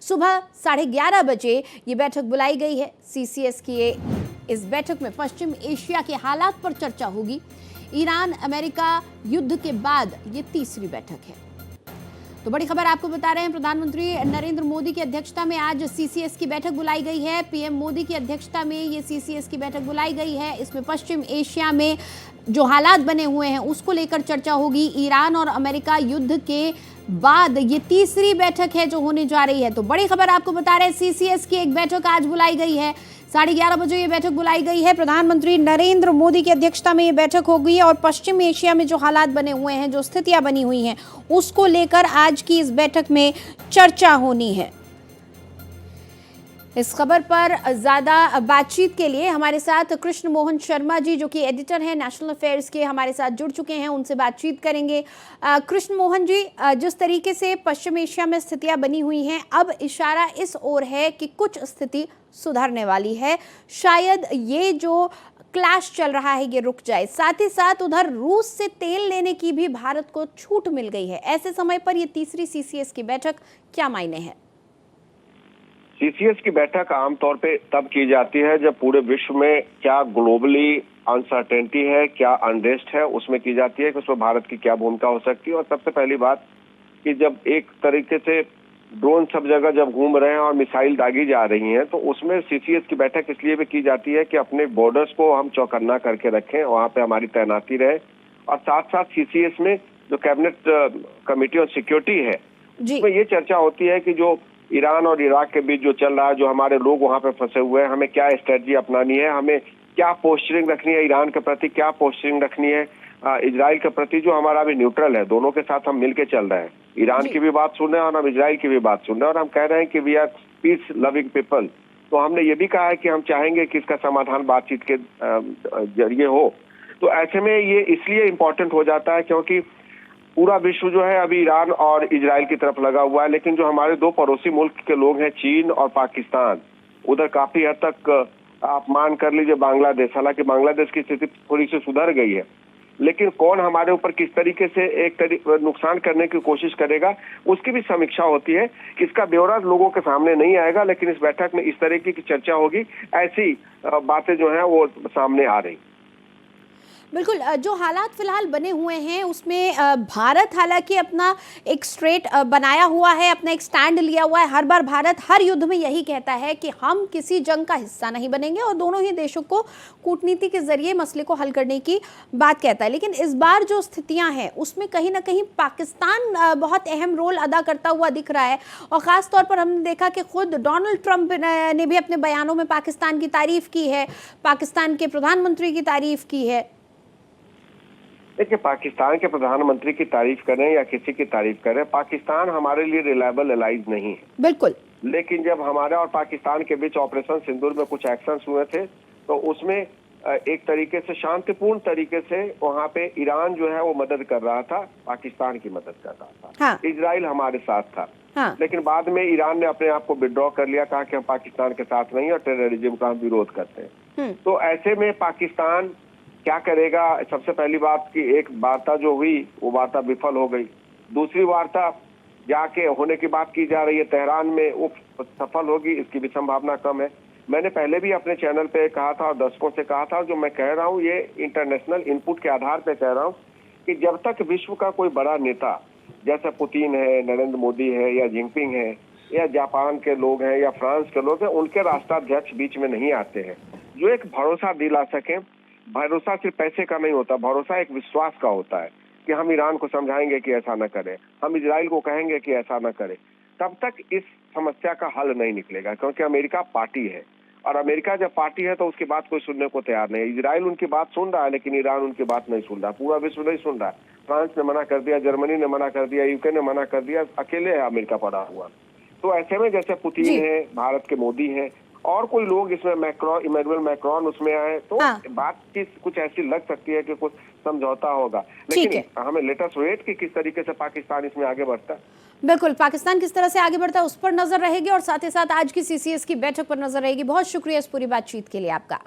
सुबह 11:30 बजे ये बैठक बुलाई गई है। सीसीएस की इस बैठक में पश्चिम एशिया के हालात पर चर्चा होगी। ईरान अमेरिका युद्ध के बाद ये तीसरी बैठक है। तो बड़ी खबर आपको बता रहे हैं, प्रधानमंत्री नरेंद्र मोदी की अध्यक्षता में आज सीसीएस की बैठक बुलाई गई है। पीएम मोदी की अध्यक्षता में ये सीसीएस की बैठक बुलाई गई है। इसमें पश्चिम एशिया में जो हालात बने हुए हैं उसको लेकर चर्चा होगी। ईरान और अमेरिका युद्ध के बाद ये तीसरी बैठक है जो होने जा रही है। तो बड़ी खबर आपको बता रहे हैं, सीसीएस की एक बैठक आज बुलाई गई है। 11:30 बजे ये बैठक बुलाई गई है। प्रधानमंत्री नरेंद्र मोदी की अध्यक्षता में ये बैठक होगी और पश्चिम एशिया में जो हालात बने हुए हैं, जो स्थितियां बनी हुई हैं, उसको लेकर आज की इस बैठक में चर्चा होनी है। इस खबर पर ज़्यादा बातचीत के लिए हमारे साथ कृष्ण मोहन शर्मा जी, जो कि एडिटर हैं नेशनल अफेयर्स के, हमारे साथ जुड़ चुके हैं। उनसे बातचीत करेंगे। कृष्ण मोहन जी, जिस तरीके से पश्चिम एशिया में स्थितियां बनी हुई हैं, अब इशारा इस ओर है कि कुछ स्थिति सुधरने वाली है। शायद ये जो क्लैश चल रहा है ये रुक जाए। साथ ही साथ उधर रूस से तेल लेने की भी भारत को छूट मिल गई है। ऐसे समय पर ये तीसरी सीसीएस की बैठक क्या मायने है? सीसीएस की बैठक आमतौर पे तब की जाती है जब पूरे विश्व में क्या ग्लोबली अनसर्टेनिटी है, क्या अनरेस्ट है, उसमें की जाती है कि उसमें भारत की क्या भूमिका हो सकती है। और सबसे पहली बात कि जब एक तरीके से ड्रोन सब जगह जब घूम रहे हैं और मिसाइल दागी जा रही हैं, तो उसमें सीसीएस की बैठक इसलिए भी की जाती है कि अपने बॉर्डर्स को हम चौकन्ना करके रखें, वहां पे हमारी तैनाती रहे। और साथ साथ सीसीएस में जो कैबिनेट कमेटी ऑन सिक्योरिटी है, उसमें ये चर्चा होती है कि जो ईरान और इराक के बीच जो चल रहा है, जो हमारे लोग वहां पे फंसे हुए हैं, हमें क्या स्ट्रेटजी अपनानी है, हमें क्या पोस्चरिंग रखनी है ईरान के प्रति, क्या पोस्चरिंग रखनी है इजराइल के प्रति, जो हमारा अभी न्यूट्रल है। दोनों के साथ हम मिलके चल रहे हैं, ईरान की भी बात सुन रहे हैं और हम इजराइल की भी बात सुन रहे हैं, और हम कह रहे हैं कि we are peace loving people. तो हमने ये भी कहा है कि हम चाहेंगे कि इसका समाधान बातचीत के जरिए हो। तो ऐसे में ये इसलिए इम्पोर्टेंट हो जाता है क्योंकि पूरा विश्व जो है अभी ईरान और इजराइल की तरफ लगा हुआ है, लेकिन जो हमारे दो पड़ोसी मुल्क के लोग हैं, चीन और पाकिस्तान, उधर काफी हद तक आप मान कर लीजिए बांग्लादेश, हालांकि बांग्लादेश की स्थिति थोड़ी सी सुधर गई है, लेकिन कौन हमारे ऊपर किस तरीके से नुकसान करने की कोशिश करेगा, उसकी भी समीक्षा होती है। इसका ब्यौरा लोगों के सामने नहीं आएगा, लेकिन इस बैठक में इस तरीके की चर्चा होगी, ऐसी बातें जो है वो सामने आ रही। बिल्कुल, जो हालात फिलहाल बने हुए हैं उसमें भारत हालांकि अपना एक स्ट्रेट बनाया हुआ है, अपना एक स्टैंड लिया हुआ है। हर बार भारत हर युद्ध में यही कहता है कि हम किसी जंग का हिस्सा नहीं बनेंगे और दोनों ही देशों को कूटनीति के जरिए मसले को हल करने की बात कहता है। लेकिन इस बार जो स्थितियां हैं उसमें कहीं ना कहीं पाकिस्तान बहुत अहम रोल अदा करता हुआ दिख रहा है। और ख़ास तौर पर हमने देखा कि खुद डोनाल्ड ट्रंप ने भी अपने बयानों में पाकिस्तान की तारीफ की है, पाकिस्तान के प्रधानमंत्री की तारीफ की है। देखिए, पाकिस्तान के प्रधानमंत्री की तारीफ करें या किसी की तारीफ करें, पाकिस्तान हमारे लिए रिलायबल एलाइज नहीं है। बिल्कुल। लेकिन जब हमारे और पाकिस्तान के बीच ऑपरेशन सिंदूर में कुछ एक्शंस हुए थे, तो उसमें एक तरीके से शांतिपूर्ण तरीके से वहां पे ईरान जो है वो मदद कर रहा था, पाकिस्तान की मदद कर रहा था। हाँ। इजराइल हमारे साथ था। हाँ। लेकिन बाद में ईरान ने अपने आप को विड्रॉ कर लिया, कहा कि हम पाकिस्तान के साथ नहीं और टेररिज्म का हम विरोध करते हैं। तो ऐसे में पाकिस्तान क्या करेगा? सबसे पहली बात की एक वार्ता जो हुई वो वार्ता विफल हो गई। दूसरी वार्ता जाके होने की बात की जा रही है तेहरान में, वो सफल होगी इसकी भी संभावना कम है। मैंने पहले भी अपने चैनल पे कहा था और दर्शकों से कहा था, जो मैं कह रहा हूँ ये इंटरनेशनल इनपुट के आधार पे कह रहा हूँ कि जब तक विश्व का कोई बड़ा नेता जैसे पुतिन है, नरेंद्र मोदी है या जिनपिंग है या जापान के लोग हैं या फ्रांस के लोग हैं, उनके राष्ट्राध्यक्ष बीच में नहीं आते हैं जो एक भरोसा दिला सकें। भरोसा सिर्फ पैसे का नहीं होता, भरोसा एक विश्वास का होता है कि हम ईरान को समझाएंगे कि ऐसा न करे, हम इजराइल को कहेंगे कि ऐसा न करे। तब तक इस समस्या का हल नहीं निकलेगा, क्योंकि अमेरिका पार्टी है और अमेरिका जब पार्टी है तो उसकी बात कोई सुनने को तैयार नहीं है। इजराइल उनकी बात सुन रहा है लेकिन ईरान उनकी बात नहीं सुन रहा, पूरा विश्व नहीं सुन रहा है। फ्रांस ने मना कर दिया, जर्मनी ने मना कर दिया, यूके ने मना कर दिया, अकेले है अमेरिका पड़ा हुआ। तो ऐसे में जैसे पुतिन है, भारत के मोदी है और कोई लोग इसमें इमैनुअल मैक्रोन उसमें आए, तो बात कुछ ऐसी लग सकती है कि कुछ समझौता होगा। लेकिन हमें लेटेस्ट वेट कि किस तरीके से पाकिस्तान इसमें आगे बढ़ता है। बिल्कुल, पाकिस्तान किस तरह से आगे बढ़ता है उस पर नजर रहेगी और साथ ही साथ आज की सीसीएस की बैठक पर नजर रहेगी। बहुत शुक्रिया इस पूरी बातचीत के लिए आपका।